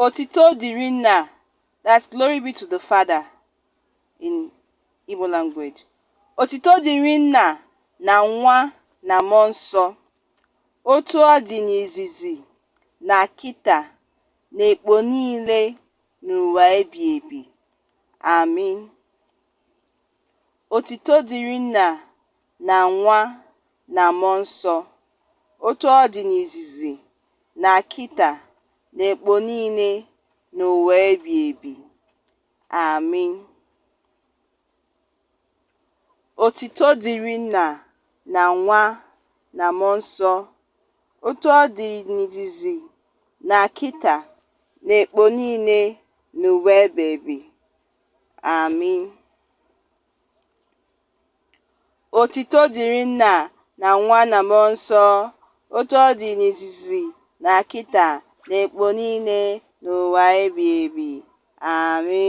Otito dịrị nna, that's glory be to the Father in Igbo language. Otito dịrị nna na nwa na mmụọ nsọ, otu ọ dị n'izizi na kịta na ekpo niile n'ụwa ebighị ebi. Amen. Otito dịrị nna na nwa na mmụọ nsọ, otu ọ dị n'izizi na kịta na ekpo niile n'ụwa ebighị ebi. Amen. Otito dịrị nna na nwa na mmụọ nsọ, otu ọ dị n'izizi na kịta na ekpo niile n'ụwa ebighị ebi. Amen. Otito dịrị nna na nwa na mmụọ nsọ, otu ọ dị n'izizi na kịta na ekpo niile n'ụwa ebighị ebi. Amen.